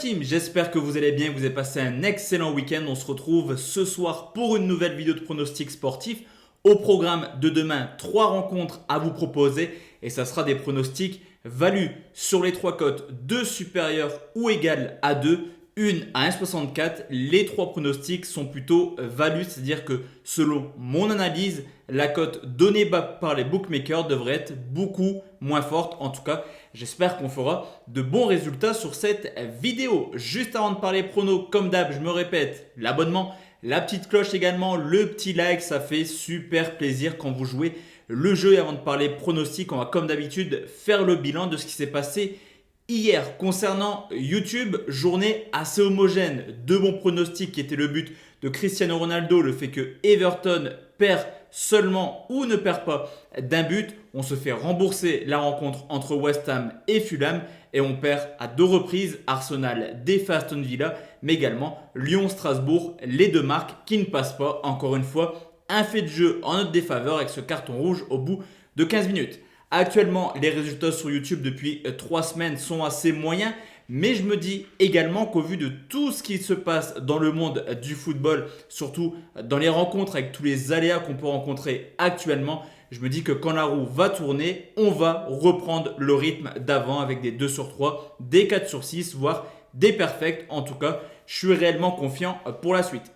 team, j'espère que vous allez bien, que vous avez passé un excellent week-end. On se retrouve ce soir pour une nouvelle vidéo de pronostics sportifs. Au programme de demain, 3 rencontres à vous proposer et ça sera des pronostics valus sur les 3 cotes, 2 supérieures ou égales à 2, une à 1,64. Les 3 pronostics sont plutôt valus, c'est-à-dire que selon mon analyse, la cote donnée par les bookmakers devrait être beaucoup moins forte. En tout cas, j'espère qu'on fera de bons résultats sur cette vidéo. Juste avant de parler pronos, comme d'hab, je me répète, l'abonnement, la petite cloche également, le petit like, ça fait super plaisir quand vous jouez le jeu. Et avant de parler pronostics, on va comme d'habitude faire le bilan de ce qui s'est passé hier. Concernant YouTube, journée assez homogène, 2 bons pronostics qui étaient le but de Cristiano Ronaldo, le fait que Everton perd seulement ou ne perd pas d'un but. On se fait rembourser la rencontre entre West Ham et Fulham et on perd à 2 reprises. Arsenal défait Aston Villa, mais également Lyon-Strasbourg, les 2 marques qui ne passent pas. Encore une fois, un fait de jeu en notre défaveur avec ce carton rouge au bout de 15 minutes. Actuellement, les résultats sur YouTube depuis 3 semaines sont assez moyens. Mais je me dis également qu'au vu de tout ce qui se passe dans le monde du football, surtout dans les rencontres avec tous les aléas qu'on peut rencontrer actuellement, je me dis que quand la roue va tourner, on va reprendre le rythme d'avant avec des 2 sur 3, des 4 sur 6, voire des perfects. En tout cas, je suis réellement confiant pour la suite.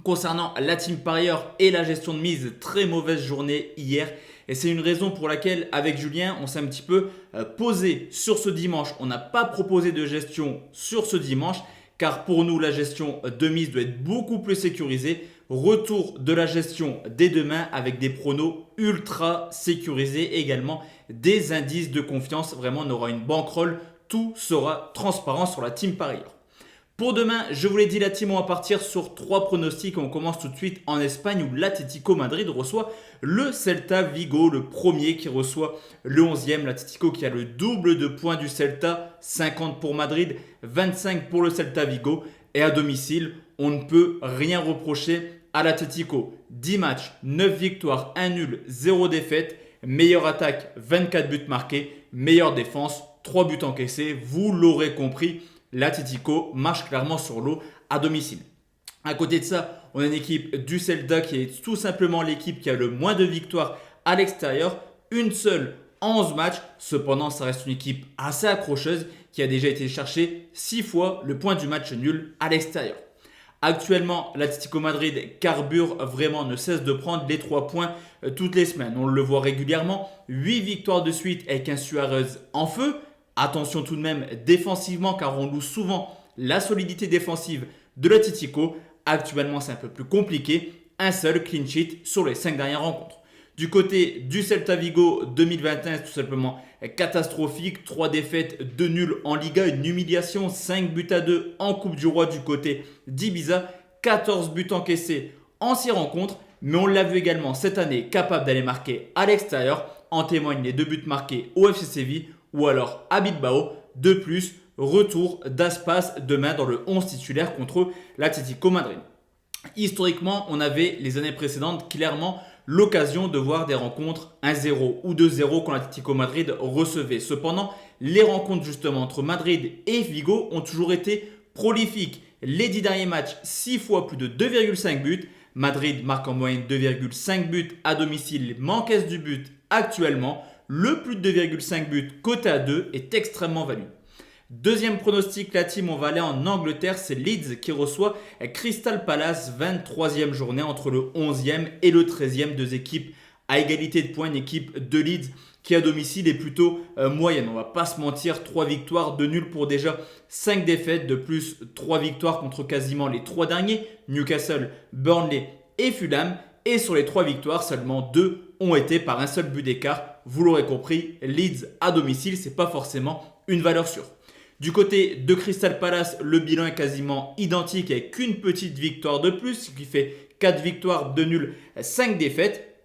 Concernant la team parieur et la gestion de mise, très mauvaise journée hier. Et c'est une raison pour laquelle, avec Julien, on s'est un petit peu posé sur ce dimanche. On n'a pas proposé de gestion sur ce dimanche, car pour nous, la gestion de mise doit être beaucoup plus sécurisée. Retour de la gestion dès demain avec des pronos ultra sécurisés, également des indices de confiance. Vraiment, on aura une bankroll. Tout sera transparent sur la team parieur. Pour demain, je vous l'ai dit, la team, on va partir sur 3 pronostics. On commence tout de suite en Espagne où l'Atlético Madrid reçoit le Celta Vigo, le premier qui reçoit le 11e. L'Atlético qui a le double de points du Celta, 50 pour Madrid, 25 pour le Celta Vigo. Et à domicile, on ne peut rien reprocher à l'Atlético. 10 matchs, 9 victoires, 1 nul, 0 défaite. Meilleure attaque, 24 buts marqués. Meilleure défense, 3 buts encaissés. Vous l'aurez compris, l'Atlético marche clairement sur l'eau à domicile. À côté de ça, on a une équipe du Celta qui est tout simplement l'équipe qui a le moins de victoires à l'extérieur. Une seule en 11 matchs. Cependant, ça reste une équipe assez accrocheuse qui a déjà été chercher 6 fois le point du match nul à l'extérieur. Actuellement, l'Atlético Madrid carbure vraiment, ne cesse de prendre les 3 points toutes les semaines. On le voit régulièrement. 8 victoires de suite avec un Suarez en feu. Attention tout de même défensivement car on loue souvent la solidité défensive de l'Atlético. Actuellement, c'est un peu plus compliqué. Un seul clean sheet sur les 5 dernières rencontres. Du côté du Celta Vigo 2021, c'est tout simplement catastrophique. 3 défaites, 2 nuls en Liga, une humiliation, 5 buts à 2 en Coupe du Roi du côté d'Ibiza. 14 buts encaissés en 6 rencontres. Mais on l'a vu également cette année capable d'aller marquer à l'extérieur. En témoignent les 2 buts marqués au FC Séville ou alors à Bilbao. De plus, retour d'Aspas demain dans le 11 titulaire contre l'Atlético Madrid. Historiquement, on avait les années précédentes clairement l'occasion de voir des rencontres 1-0 ou 2-0 quand l'Atlético Madrid recevait. Cependant, les rencontres justement entre Madrid et Vigo ont toujours été prolifiques. Les 10 derniers matchs, 6 fois plus de 2,5 buts. Madrid marque en moyenne 2,5 buts à domicile, mais encaisse du but actuellement. Le plus de 2,5 buts coté à 2 est extrêmement value. Deuxième pronostic, la team, on va aller en Angleterre. C'est Leeds qui reçoit Crystal Palace, 23e journée entre le 11e et le 13e. 2 équipes à égalité de points. Une équipe de Leeds qui à domicile est plutôt moyenne. On va pas se mentir, 3 victoires, 2 nuls pour déjà 5 défaites. De plus, 3 victoires contre quasiment les 3 derniers. Newcastle, Burnley et Fulham. Et sur les 3 victoires, seulement 2 ont été par un seul but d'écart. Vous l'aurez compris, Leeds à domicile, ce n'est pas forcément une valeur sûre. Du côté de Crystal Palace, le bilan est quasiment identique avec une petite victoire de plus, ce qui fait 4 victoires, 2 nuls, 5 défaites.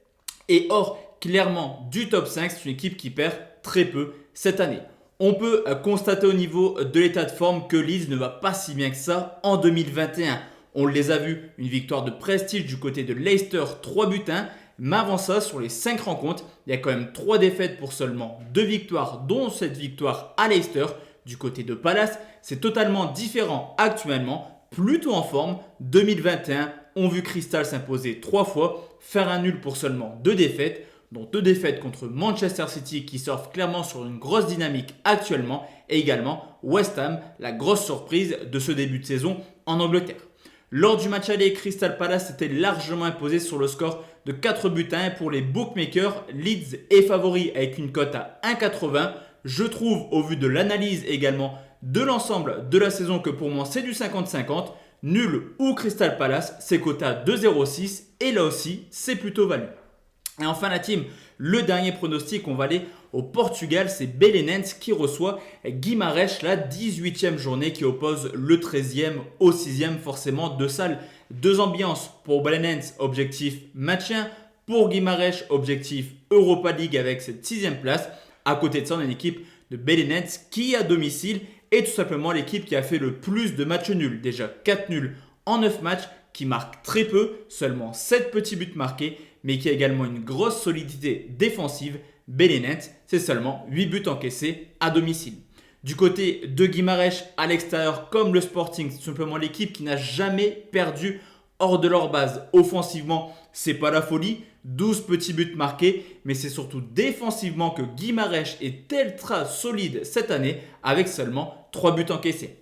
Et hors clairement du top 5, c'est une équipe qui perd très peu cette année. On peut constater au niveau de l'état de forme que Leeds ne va pas si bien que ça en 2021. On les a vus, une victoire de prestige du côté de Leicester, 3 buts 1. Mais avant ça, sur les 5 rencontres, il y a quand même 3 défaites pour seulement 2 victoires, dont cette victoire à Leicester. Du côté de Palace, c'est totalement différent actuellement, plutôt en forme. 2021 ont vu Crystal s'imposer 3 fois, faire un nul pour seulement 2 défaites, dont 2 défaites contre Manchester City qui surfe clairement sur une grosse dynamique actuellement, et également West Ham, la grosse surprise de ce début de saison en Angleterre. Lors du match aller, Crystal Palace s'était largement imposé sur le score de 4 buts à 1 pour les bookmakers. Leeds est favori avec une cote à 1,80. Je trouve, au vu de l'analyse également de l'ensemble de la saison, que pour moi c'est du 50-50. Nul ou Crystal Palace, c'est coté à 2,06 et là aussi c'est plutôt value. Et enfin la team, le dernier pronostic, on va aller au Portugal, c'est Belenenses qui reçoit Guimarães, la 18e journée qui oppose le 13e au 6e, forcément deux ambiances. Pour Belenenses, objectif maintien, pour Guimarães, objectif Europa League avec cette 6e place. À côté de ça, on a une équipe de Belenenses qui à domicile est tout simplement l'équipe qui a fait le plus de matchs nuls, déjà 4 nuls en 9 matchs, qui marque très peu, seulement 7 petits buts marqués, mais qui a également une grosse solidité défensive. Belenenses, c'est seulement 8 buts encaissés à domicile. Du côté de Guimarães, à l'extérieur, comme le Sporting, c'est simplement l'équipe qui n'a jamais perdu hors de leur base. Offensivement, c'est pas la folie, 12 petits buts marqués, mais c'est surtout défensivement que Guimarães est ultra solide cette année avec seulement 3 buts encaissés.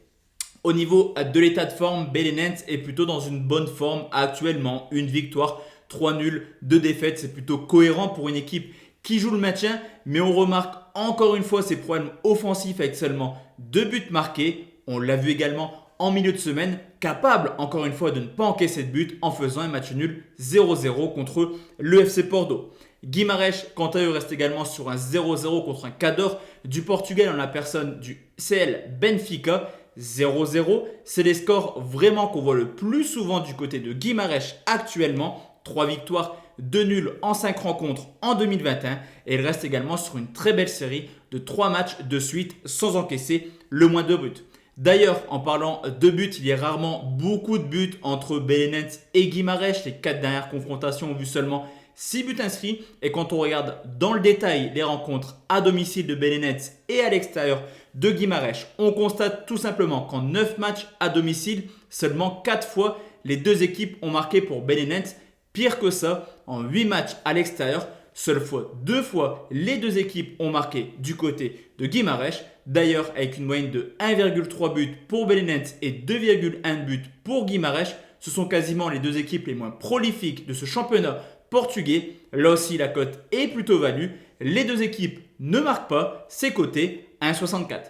Au niveau de l'état de forme, Belenenses est plutôt dans une bonne forme actuellement. Une victoire, 3 nuls, 2 défaites, c'est plutôt cohérent pour une équipe qui joue le maintien. Mais on remarque encore une fois ses problèmes offensifs avec seulement 2 buts marqués. On l'a vu également en milieu de semaine, capable encore une fois de ne pas encaisser de but en faisant un match nul 0-0 contre le FC Porto. Guimarães, quant à eux, reste également sur un 0-0 contre un Cador du Portugal en la personne du CL Benfica. 0-0, c'est les scores vraiment qu'on voit le plus souvent du côté de Guimarães actuellement. 3 victoires, 2 nuls en 5 rencontres en 2021 et il reste également sur une très belle série de 3 matchs de suite sans encaisser le moins de buts. D'ailleurs, en parlant de buts, il y a rarement beaucoup de buts entre Belenenses et Guimarães. Les 4 dernières confrontations ont vu seulement 6 buts inscrits. Et quand on regarde dans le détail les rencontres à domicile de Belenenses et à l'extérieur de Guimarães, on constate tout simplement qu'en 9 matchs à domicile, seulement 4 fois les deux équipes ont marqué pour Belenenses. Pire que ça, en 8 matchs à l'extérieur, seule fois 2 fois les deux équipes ont marqué du côté de Guimarães. D'ailleurs, avec une moyenne de 1,3 buts pour Belenenses et 2,1 buts pour Guimarães, ce sont quasiment les deux équipes les moins prolifiques de ce championnat portugais. Là aussi, la cote est plutôt value. Les deux équipes ne marquent pas, c'est coté 1,64.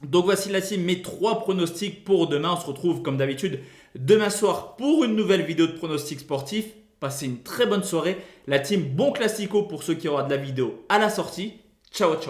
Donc voici la team, mes 3 pronostics pour demain. On se retrouve comme d'habitude demain soir pour une nouvelle vidéo de pronostics sportifs. Passez une très bonne soirée. La team, bon classico pour ceux qui auront de la vidéo à la sortie. Ciao, ciao.